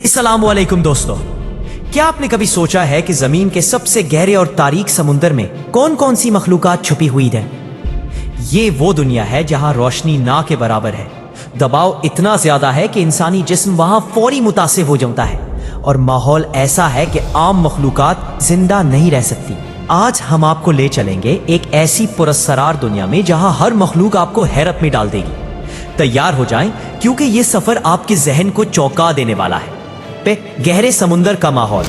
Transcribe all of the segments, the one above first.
अस्सलाम वालेकुम दोस्तों, क्या आपने कभी सोचा है कि जमीन के सबसे गहरे और तारीक समुंदर में कौन कौन सी मखलूकात छुपी हुई है। ये वो दुनिया है जहां रोशनी ना के बराबर है, दबाव इतना ज्यादा है कि इंसानी जिस्म वहां फौरी मुतासिर हो जाता है और माहौल ऐसा है कि आम मखलूकात जिंदा नहीं रह सकती। आज हम आपको ले चलेंगे एक ऐसी पुरस्सरार दुनिया में जहां हर मखलूक आपको हैरत में डाल देगी। तैयार हो जाएं, क्योंकि ये सफर आपके जहन को चौंका देने वाला है। गहरे समुंदर का माहौल।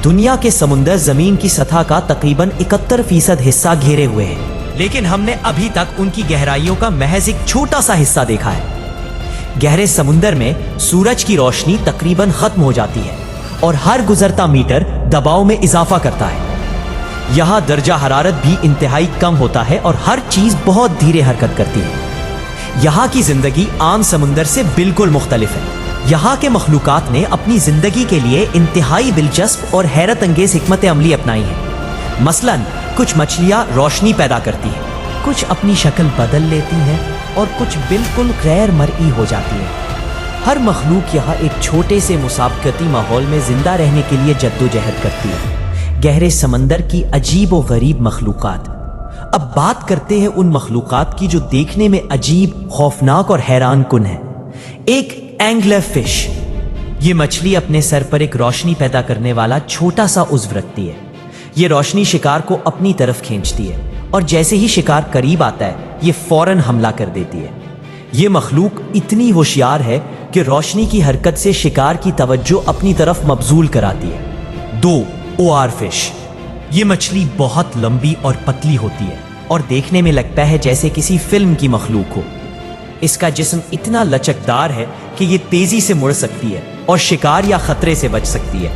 दुनिया के समुंदर जमीन की सतह का तकरीबन 71% हिस्सा घेरे हुए हैं, लेकिन हमने अभी तक उनकी गहराइयों का महज एक छोटा सा हिस्सा देखा है। गहरे समुंदर में सूरज की रोशनी तकरीबन खत्म हो जाती है और हर गुजरता मीटर दबाव में इजाफा करता है। यहाँ दर्जा हरारत भी इंतहाई कम होता है और हर चीज बहुत धीरे हरकत करती है। यहाँ की जिंदगी आम समुंदर से बिल्कुल मुख्तलिफ है। यहाँ के मखलूकात ने अपनी जिंदगी के लिए इंतहाई दिलचस्प और हैरत अंगेज हिकमत अमली अपनाई है। मसलन कुछ मछलियाँ रोशनी पैदा करती हैं, कुछ अपनी शक्ल बदल लेती हैं और कुछ बिल्कुल गैर मरई हो जाती हैं। हर मखलूक यहाँ एक छोटे से मुसाबकती माहौल में जिंदा रहने के लिए जद्दोजहद करती है। गहरे समंदर की अजीब व गरीब मखलूकात। अब बात करते हैं उन मखलूकात की जो देखने में अजीब, खौफनाक और हैरान कुन है। एक एंगलर फिश। ये मछली अपने सर पर एक रोशनी पैदा करने वाला छोटा सा उज़्व रखती है। ये रोशनी शिकार को अपनी तरफ खींचती है और जैसे ही शिकार करीब आता है ये फौरन हमला कर देती है। ये मखलूक इतनी होशियार है कि रोशनी की हरकत से शिकार की तवज्जो अपनी तरफ मबजूल कराती है। 2. OR fish. ये मछली बहुत लंबी और पतली होती है और देखने में लगता है जैसे किसी फिल्म की मखलूक हो। इसका जिस्म इतना लचकदार है कि ये तेजी से मुड़ सकती है और शिकार या खतरे से बच सकती है।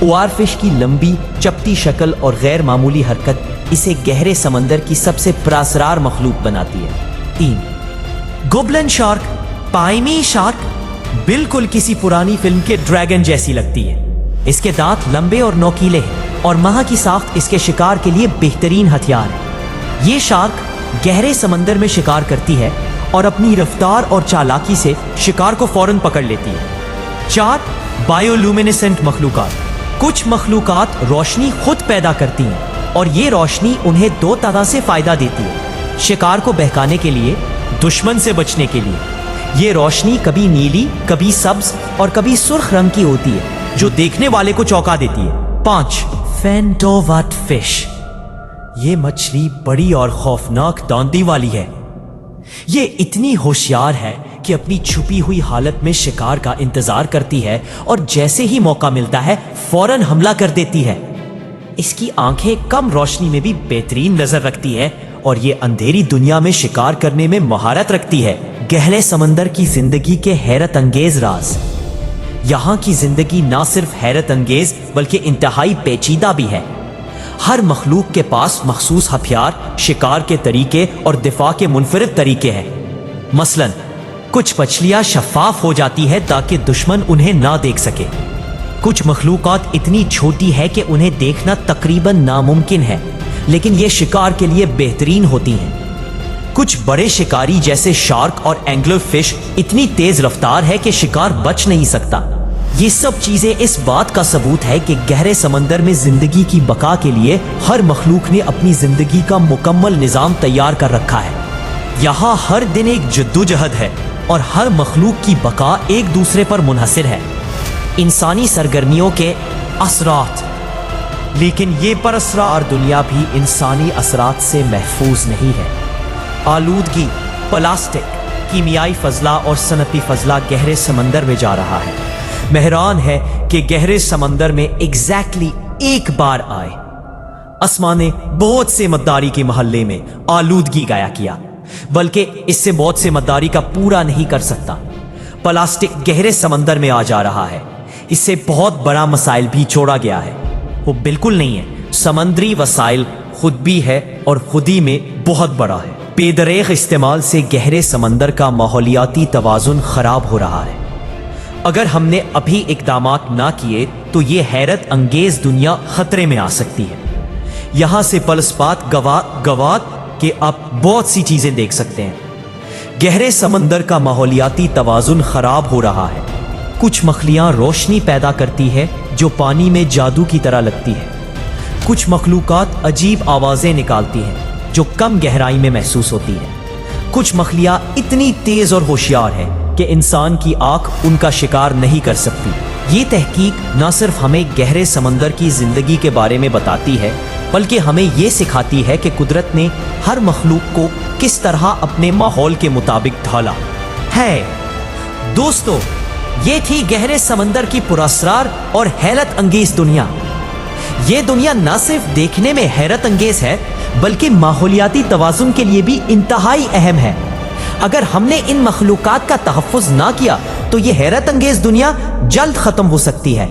ओआर फिश की लंबी, चपटी शक्ल और गैर मामूली हरकत इसे गहरे समंदर की सबसे पुरअसरार मखलूक बनाती है। 3. Goblin shark. पाइमी शार्क बिल्कुल किसी पुरानी फिल्म के ड्रैगन जैसी लगती है। इसके दांत लंबे और नोकीले हैं और माह की साख्त इसके शिकार के लिए बेहतरीन हथियार है। ये शार्क गहरे समंदर में शिकार करती है और अपनी रफ्तार और चालाकी से शिकार को फौरन पकड़ लेती है। 4. बायोल्यूमिनेसेंट मखलूकात। कुछ मखलूकात रोशनी खुद पैदा करती हैं और ये रोशनी उन्हें 2 तरह से फायदा देती है। शिकार को बहकाने के लिए, दुश्मन से बचने के लिए। ये रोशनी कभी नीली, कभी सब्ज और कभी सुर्ख रंग की होती है, जो देखने वाले को चौंका देती है। 5. फेंटोवाट फिश। ये मछली बड़ी और खौफनाक दांती वाली है। ये इतनी होशियार है कि अपनी छुपी हुई हालत में शिकार का इंतजार करती है और जैसे ही मौका मिलता है फौरन हमला कर देती है। इसकी आंखें कम रोशनी में भी बेहतरीन नजर रखती है और ये अंधेरी दुनिया में शिकार करने में महारत रखती है। गहरे समंदर की जिंदगी के हैरत अंगेज राज। यहाँ की जिंदगी ना सिर्फ हैरत अंगेज बल्कि इंतहाई पेचीदा भी है। हर मखलूक के पास मखसूस हथियार, शिकार के तरीके और दिफा के मुनफरिद तरीके हैं। मसलन कुछ मछलियां शफाफ हो जाती है ताकि दुश्मन उन्हें ना देख सके। कुछ मखलूकात इतनी छोटी है कि उन्हें देखना तकरीबन नामुमकिन है, लेकिन ये शिकार के लिए बेहतरीन होती हैं। कुछ बड़े शिकारी जैसे शार्क और एंगलर फिश इतनी तेज रफ्तार है कि शिकार बच नहीं सकता। ये सब चीजें इस बात का सबूत है कि गहरे समंदर में जिंदगी की बका के लिए हर मखलूक ने अपनी जिंदगी का मुकम्मल निजाम तैयार कर रखा है। यहाँ हर दिन एक जद्दोजहद है और हर मखलूक की बका एक दूसरे पर मुनहसिर है। इंसानी सरगर्मियों के असरात। लेकिन ये पुरअसरार दुनिया भी इंसानी असरात से महफूज नहीं है। आलूदगी, प्लास्टिक, कीमियाई फजला और सनती फजला गहरे समंदर में जा रहा है। मेहरान है कि गहरे समंदर में एग्जैक्टली एक बार आए। अस्मा ने बहुत से मद्दारी के महल्ले में आलूदगी गाया किया, बल्कि इससे बहुत से मद्दारी का पूरा नहीं कर सकता। प्लास्टिक गहरे समंदर में आ जा रहा है। इससे बहुत बड़ा मसाइल भी छोड़ा गया है। वो बिल्कुल नहीं है, समंदरी वसाइल खुद भी है और खुद ही में बहुत बड़ा है। बेदरेग इस्तेमाल से गहरे समंदर का माहौलियाती तवाजुन खराब हो रहा है। अगर हमने अभी इकदामात ना किए तो ये हैरत अंगेज दुनिया खतरे में आ सकती है। यहाँ से पलस्पात गवात के आप बहुत सी चीजें देख सकते हैं। गहरे समंदर का माहौलियाती तवाजुन खराब हो रहा है। कुछ मखलियां रोशनी पैदा करती है जो पानी में जादू की तरह लगती है। कुछ मखलूकात अजीब आवाजें निकालती हैं जो कम गहराई में महसूस होती है। कुछ मखलियां इतनी तेज और होशियार हैं कि इंसान की आंख उनका शिकार नहीं कर सकती। ये तहकीक न सिर्फ हमें गहरे समंदर की जिंदगी के बारे में बताती है, बल्कि हमें ये सिखाती है कि कुदरत ने हर मखलूक को किस तरह अपने माहौल के मुताबिक ढाला है। दोस्तों, ये थी गहरे समंदर की पुरअसरार और हैरत अंगेज दुनिया। ये दुनिया न सिर्फ देखने में हैरत अंगेज है, बल्कि माहौलियाती तवाज़ुन के लिए भी इंतहाई अहम है। अगर हमने इन मखलूकात का तहफ़्फ़ुज़ ना किया तो ये हैरत अंगेज दुनिया जल्द ख़त्म हो सकती है।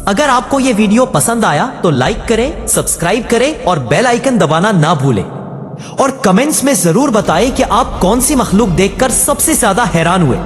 अगर आपको ये वीडियो पसंद आया तो लाइक करें, सब्सक्राइब करें और बेल आइकन दबाना ना भूलें। और कमेंट्स में ज़रूर बताएं कि आप कौन सी मखलूक देखकर सबसे ज़्यादा हैरान हुए।